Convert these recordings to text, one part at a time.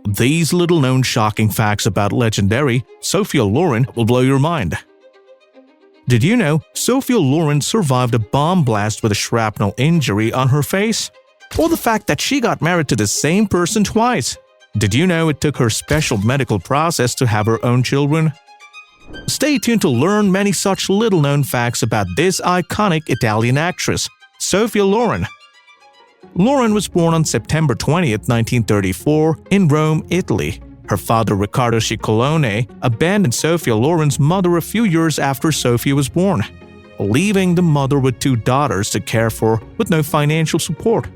These little-known shocking facts about legendary Sophia Loren will blow your mind. Did you know Sophia Loren survived a bomb blast with a shrapnel injury on her face? Or the fact that she got married to the same person twice? Did you know it took her special medical process to have her own children? Stay tuned to learn many such little-known facts about this iconic Italian actress, Sophia Loren. Loren was born on September 20, 1934, in Rome, Italy. Her father, Riccardo Ciccolone, abandoned Sophia Loren's mother a few years after Sophia was born, leaving the mother with two daughters to care for with no financial support.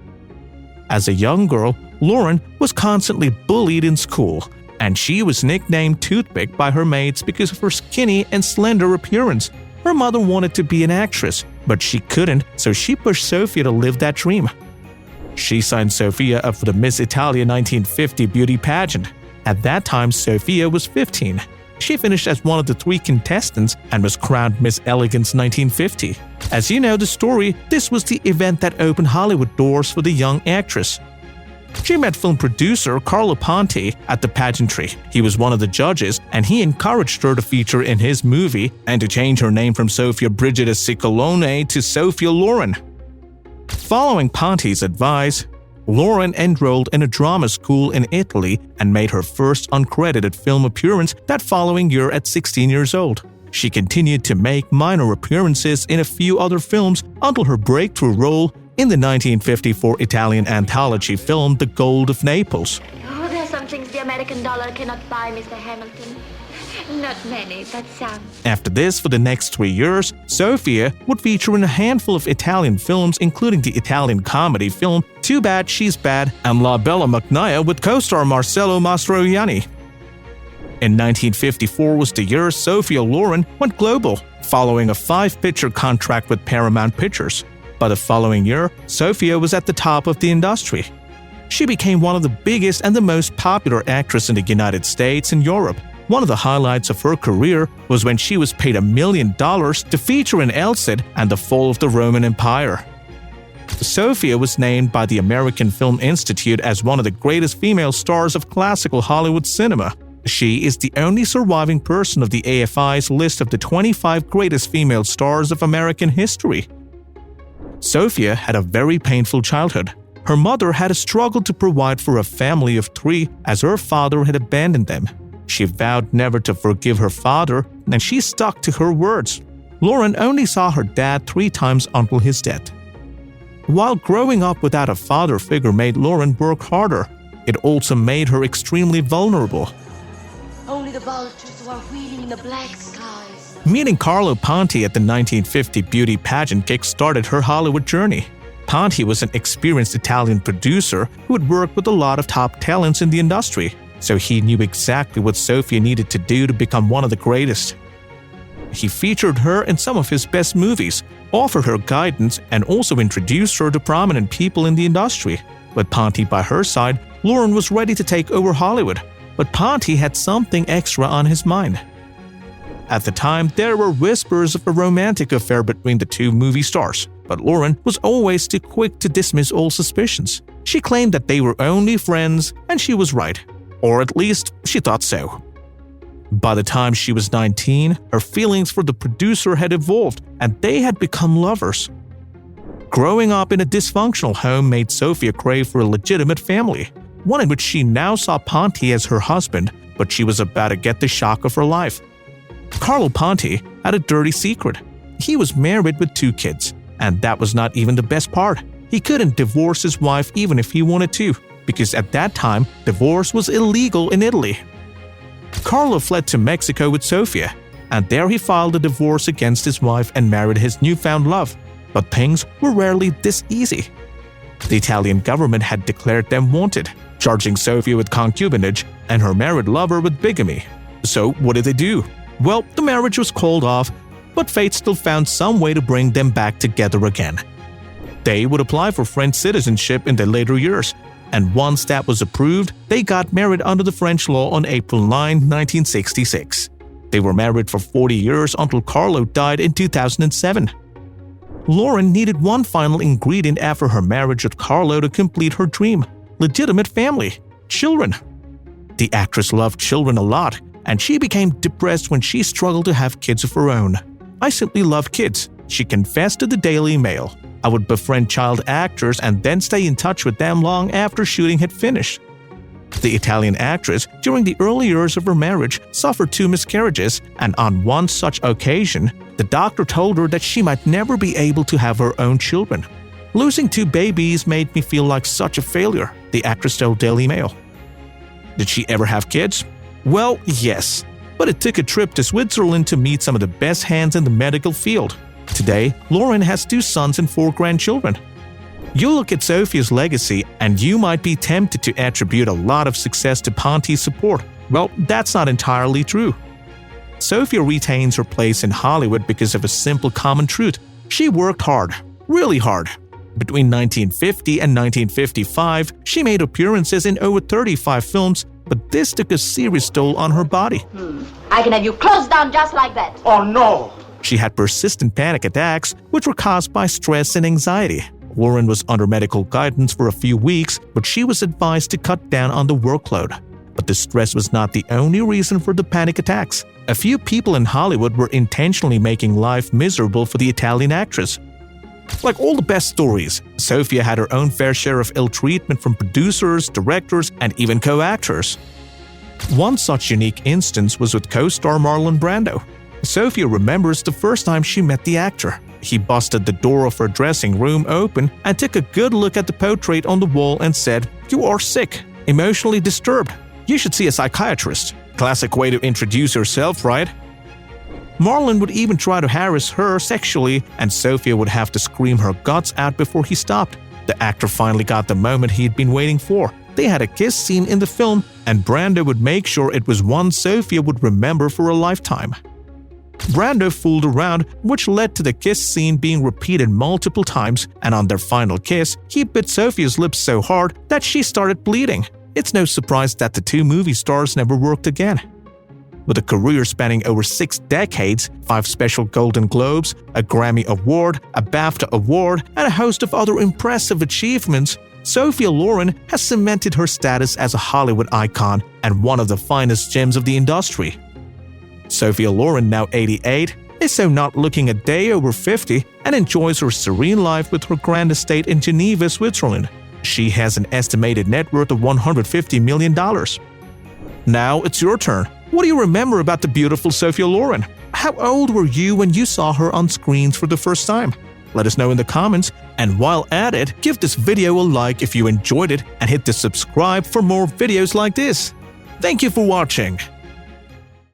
As a young girl, Loren was constantly bullied in school, and she was nicknamed Toothpick by her mates because of her skinny and slender appearance. Her mother wanted to be an actress, but she couldn't, so she pushed Sophia to live that dream. She signed Sophia up for the Miss Italia 1950 beauty pageant. At that time, Sophia was 15. She finished as one of the 3 contestants and was crowned Miss Elegance 1950. As you know the story, this was the event that opened Hollywood doors for the young actress. She met film producer Carlo Ponti at the pageantry. He was one of the judges, and he encouraged her to feature in his movie and to change her name from Sophia Brigida Ciccolone to Sophia Loren. Following Ponti's advice, Loren enrolled in a drama school in Italy and made her first uncredited film appearance that following year at 16 years old. She continued to make minor appearances in a few other films until her breakthrough role in the 1954 Italian anthology film The Gold of Naples. Oh, there are some things the American dollar cannot buy, Mr. Hamilton. Not many, but some. After this, for the next 3 years, Sophia would feature in a handful of Italian films, including the Italian comedy film Too Bad She's Bad and La Bella Macnaia with co-star Marcello Mastroianni. In 1954 was the year Sophia Loren went global, following a 5-picture contract with Paramount Pictures. By the following year, Sophia was at the top of the industry. She became one of the biggest and the most popular actresses in the United States and Europe. One of the highlights of her career was when she was paid $1 million to feature in El Cid and the Fall of the Roman Empire. Sophia was named by the American Film Institute as one of the greatest female stars of classical Hollywood cinema. She is the only surviving person of the AFI's list of the 25 greatest female stars of American history. Sophia had a very painful childhood. Her mother had struggled to provide for a family of 3 as her father had abandoned them. She vowed never to forgive her father, and she stuck to her words. Loren only saw her dad 3 times until his death. While growing up without a father figure made Loren work harder, it also made her extremely vulnerable. Only the vultures who are wheeling in the black skies. Meeting Carlo Ponti at the 1950 beauty pageant kick-started her Hollywood journey. Ponti was an experienced Italian producer who had worked with a lot of top talents in the industry, so he knew exactly what Sophia needed to do to become one of the greatest. He featured her in some of his best movies, offered her guidance, and also introduced her to prominent people in the industry. With Ponti by her side, Loren was ready to take over Hollywood, but Ponti had something extra on his mind. At the time, there were whispers of a romantic affair between the 2 movie stars, but Loren was always too quick to dismiss all suspicions. She claimed that they were only friends, and she was right. Or at least, she thought so. By the time she was 19, her feelings for the producer had evolved, and they had become lovers. Growing up in a dysfunctional home made Sophia crave for a legitimate family, one in which she now saw Ponti as her husband, but she was about to get the shock of her life. Carlo Ponti had a dirty secret. He was married with 2 kids, and that was not even the best part. He couldn't divorce his wife even if he wanted to, because at that time, divorce was illegal in Italy. Carlo fled to Mexico with Sophia, and there he filed a divorce against his wife and married his newfound love. But things were rarely this easy. The Italian government had declared them wanted, charging Sophia with concubinage and her married lover with bigamy. So what did they do? Well, the marriage was called off, but fate still found some way to bring them back together again. They would apply for French citizenship in their later years, and once that was approved, they got married under the French law on April 9, 1966. They were married for 40 years until Carlo died in 2007. Loren needed one final ingredient after her marriage with Carlo to complete her dream: legitimate family, children. The actress loved children a lot, and she became depressed when she struggled to have kids of her own. "I simply love kids," she confessed to the Daily Mail. "I would befriend child actors and then stay in touch with them long after shooting had finished." The Italian actress, during the early years of her marriage, suffered 2 miscarriages, and on one such occasion, the doctor told her that she might never be able to have her own children. "Losing 2 babies made me feel like such a failure," the actress told Daily Mail. Did she ever have kids? Well, yes, but it took a trip to Switzerland to meet some of the best hands in the medical field. Today, Loren has 2 sons and 4 grandchildren. You look at Sophia's legacy, and you might be tempted to attribute a lot of success to Ponti's support. Well, that's not entirely true. Sophia retains her place in Hollywood because of a simple common truth. She worked hard, really hard. Between 1950 and 1955, she made appearances in over 35 films, but this took a serious toll on her body. I can have you closed down just like that. Oh no! She had persistent panic attacks, which were caused by stress and anxiety. Loren was under medical guidance for a few weeks, but she was advised to cut down on the workload. But the stress was not the only reason for the panic attacks. A few people in Hollywood were intentionally making life miserable for the Italian actress. Like all the best stories, Sophia had her own fair share of ill treatment from producers, directors, and even co-actors. One such unique instance was with co-star Marlon Brando. Sophia remembers the first time she met the actor. He busted the door of her dressing room open and took a good look at the portrait on the wall and said, "You are sick, emotionally disturbed. You should see a psychiatrist." Classic way to introduce yourself, right? Marlon would even try to harass her sexually, and Sophia would have to scream her guts out before he stopped. The actor finally got the moment he'd been waiting for. They had a kiss scene in the film, and Brando would make sure it was one Sophia would remember for a lifetime. Brando fooled around, which led to the kiss scene being repeated multiple times, and on their final kiss, he bit Sophia's lips so hard that she started bleeding. It's no surprise that the 2 movie stars never worked again. With a career spanning over 6 decades, 5 special Golden Globes, a Grammy Award, a BAFTA Award, and a host of other impressive achievements, Sophia Loren has cemented her status as a Hollywood icon and one of the finest gems of the industry. Sophia Loren, now 88, is so not looking a day over 50 and enjoys her serene life with her grand estate in Geneva, Switzerland. She has an estimated net worth of $150 million. Now it's your turn. What do you remember about the beautiful Sophia Loren? How old were you when you saw her on screens for the first time? Let us know in the comments, and while at it, give this video a like if you enjoyed it and hit the subscribe for more videos like this. Thank you for watching.